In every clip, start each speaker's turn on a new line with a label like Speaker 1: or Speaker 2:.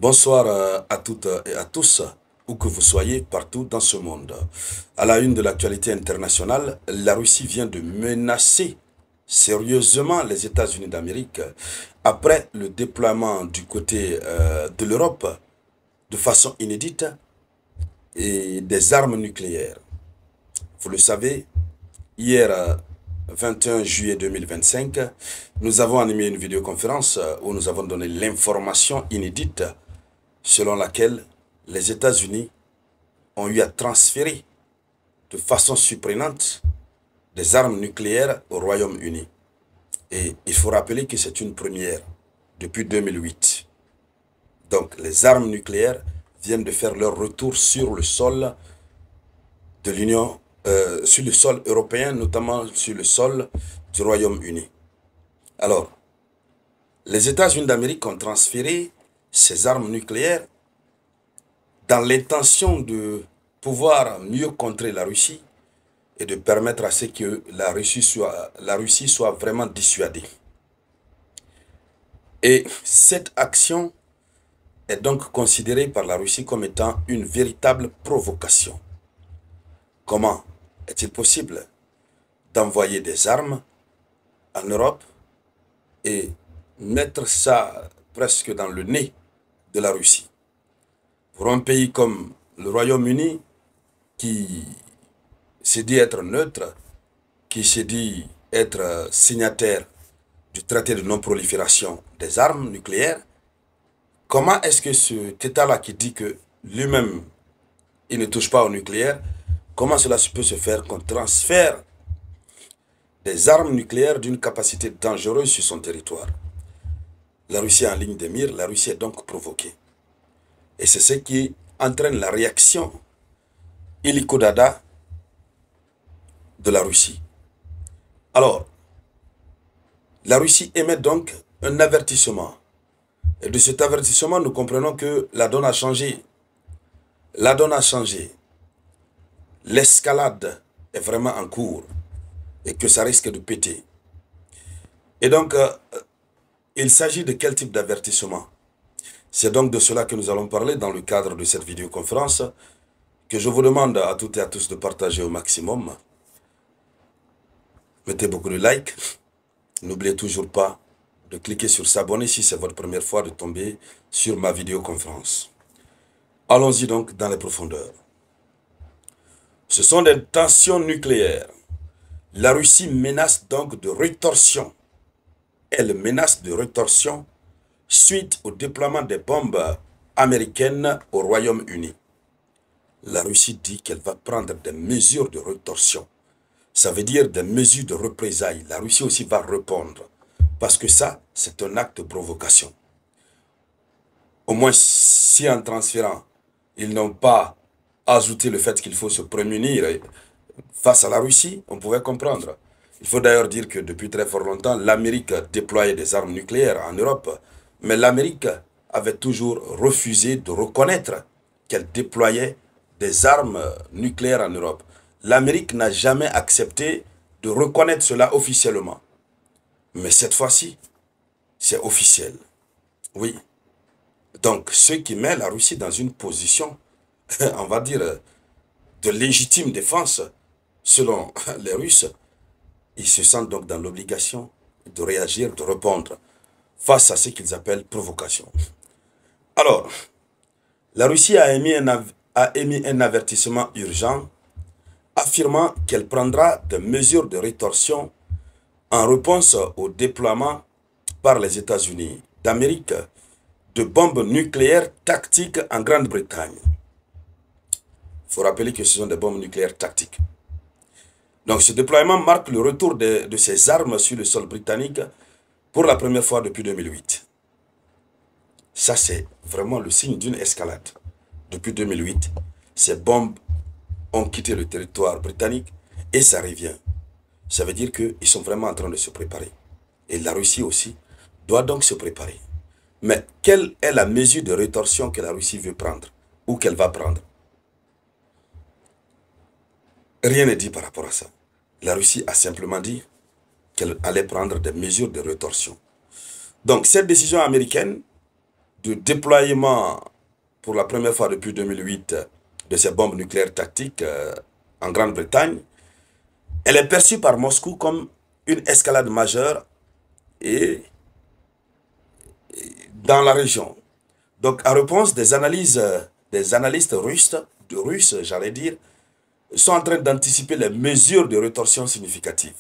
Speaker 1: Bonsoir à toutes et à tous, où que vous soyez partout dans ce monde. À la une de l'actualité internationale, la Russie vient de menacer sérieusement les États-Unis d'Amérique après le déploiement du côté de l'Europe de façon inédite et des armes nucléaires. Vous le savez, hier 21 juillet 2025, nous avons animé une vidéoconférence où nous avons donné l'information inédite selon laquelle les États-Unis ont eu à transférer de façon surprenante des armes nucléaires au Royaume-Uni. Et il faut rappeler que c'est une première depuis 2008. Donc les armes nucléaires viennent de faire leur retour sur le sol de l'Union, sur le sol européen, notamment sur le sol du Royaume-Uni. Alors, les États-Unis d'Amérique ont transféré ces armes nucléaires dans l'intention de pouvoir mieux contrer la Russie et de permettre à ce que la Russie soit vraiment dissuadée. Et cette action est donc considérée par la Russie comme étant une véritable provocation. Comment est-il possible d'envoyer des armes en Europe et mettre ça presque dans le nez de la Russie? Pour un pays comme le Royaume-Uni, qui s'est dit être neutre, qui s'est dit être signataire du traité de non-prolifération des armes nucléaires, comment est-ce que cet État-là qui dit que lui-même, il ne touche pas au nucléaire, comment cela peut se faire qu'on transfère des armes nucléaires d'une capacité dangereuse sur son territoire? La Russie est en ligne de mire, la Russie est donc provoquée. Et c'est ce qui entraîne la réaction illico dada de la Russie. Alors, la Russie émet donc un avertissement. Et de cet avertissement, nous comprenons que la donne a changé. La donne a changé. L'escalade est vraiment en cours et que ça risque de péter. Et donc, il s'agit de quel type d'avertissement? C'est donc de cela que nous allons parler dans le cadre de cette vidéoconférence que je vous demande à toutes et à tous de partager au maximum. Mettez beaucoup de likes. N'oubliez toujours pas de cliquer sur s'abonner si c'est votre première fois de tomber sur ma vidéoconférence. Allons-y donc dans les profondeurs. Ce sont des tensions nucléaires. La Russie menace donc de rétorsion. Elle menace de rétorsion suite au déploiement des bombes américaines au Royaume-Uni. La Russie dit qu'elle va prendre des mesures de rétorsion. Ça veut dire des mesures de représailles. La Russie aussi va répondre. Parce que ça, c'est un acte de provocation. Au moins, si en transférant, ils n'ont pas ajouté le fait qu'il faut se prémunir face à la Russie, on pouvait comprendre. Il faut d'ailleurs dire que depuis très fort longtemps, l'Amérique déployait des armes nucléaires en Europe. Mais l'Amérique avait toujours refusé de reconnaître qu'elle déployait des armes nucléaires en Europe. L'Amérique n'a jamais accepté de reconnaître cela officiellement. Mais cette fois-ci, c'est officiel. Oui. Donc, ce qui met la Russie dans une position, on va dire, de légitime défense, selon les Russes, ils se sentent donc dans l'obligation de réagir, de répondre face à ce qu'ils appellent provocation. Alors, la Russie a émis un avertissement urgent affirmant qu'elle prendra des mesures de rétorsion en réponse au déploiement par les États-Unis d'Amérique de bombes nucléaires tactiques en Grande-Bretagne. Il faut rappeler que ce sont des bombes nucléaires tactiques. Donc ce déploiement marque le retour de ces armes sur le sol britannique pour la première fois depuis 2008. Ça, c'est vraiment le signe d'une escalade. Depuis 2008, ces bombes ont quitté le territoire britannique et ça revient. Ça veut dire qu'ils sont vraiment en train de se préparer. Et la Russie aussi doit donc se préparer. Mais quelle est la mesure de rétorsion que la Russie veut prendre ou qu'elle va prendre? Rien n'est dit par rapport à ça. La Russie a simplement dit qu'elle allait prendre des mesures de rétorsion. Donc cette décision américaine de déploiement pour la première fois depuis 2008 de ces bombes nucléaires tactiques en Grande-Bretagne, elle est perçue par Moscou comme une escalade majeure et dans la région. Donc, en réponse, des analystes russes, j'allais dire, sont en train d'anticiper les mesures de rétorsion significatives.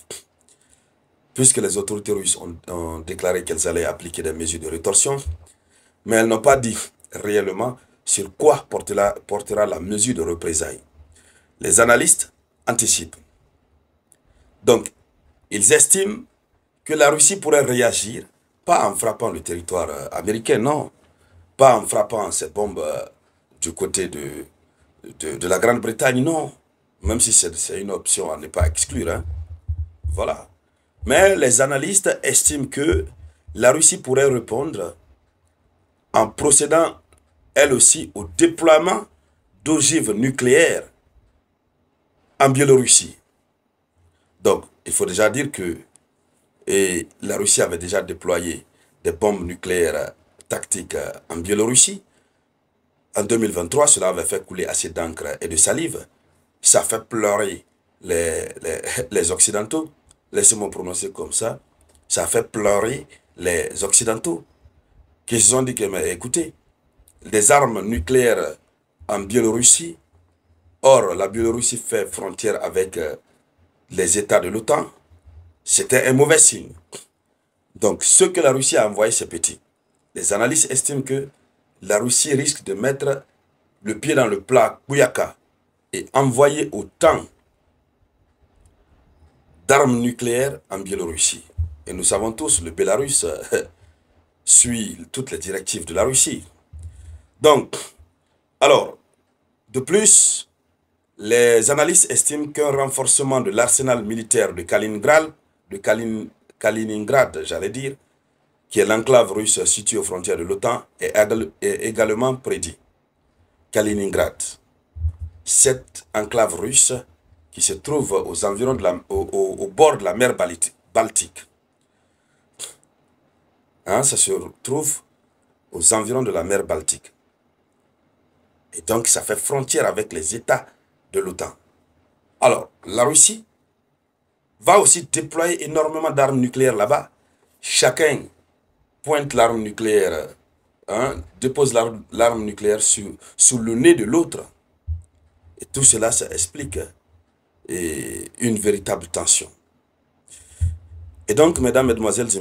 Speaker 1: Puisque les autorités russes ont déclaré qu'elles allaient appliquer des mesures de rétorsion, mais elles n'ont pas dit réellement sur quoi portera la mesure de représailles. Les analystes anticipent. Donc, ils estiment que la Russie pourrait réagir, pas en frappant le territoire américain, non, pas en frappant ces bombes du côté de la Grande-Bretagne, non, même si c'est une option à ne pas exclure. Hein. Voilà. Mais les analystes estiment que la Russie pourrait répondre en procédant, elle aussi, au déploiement d'ogives nucléaires en Biélorussie. Donc, il faut déjà dire que la Russie avait déjà déployé des bombes nucléaires tactiques en Biélorussie. En 2023, cela avait fait couler assez d'encre et de salive. Ça fait pleurer les Occidentaux. Laissez-moi prononcer comme ça. Ça fait pleurer les Occidentaux qui se sont dit que, mais écoutez, des armes nucléaires en Biélorussie, or la Biélorussie fait frontière avec les États de l'OTAN, c'était un mauvais signe. Donc, ce que la Russie a envoyé, c'est petit. Les analystes estiment que la Russie risque de mettre le pied dans le plat Kouyaka et envoyer autant d'armes nucléaires en Biélorussie. Et nous savons tous, le Bélarus suit toutes les directives de la Russie. Donc, alors, de plus, les analystes estiment qu'un renforcement de l'arsenal militaire de Kaliningrad, j'allais dire, qui est l'enclave russe située aux frontières de l'OTAN, est également prédit. Kaliningrad, cette enclave russe qui se trouve aux environs au bord de la mer Baltique. Hein, ça se trouve aux environs de la mer Baltique. Et donc, ça fait frontière avec les États de l'OTAN. Alors, la Russie va aussi déployer énormément d'armes nucléaires là-bas. Chacun pointe l'arme nucléaire, hein, dépose l'arme nucléaire sous le nez de l'autre. Et tout cela, ça explique une véritable tension. Et donc, mesdames, mesdemoiselles et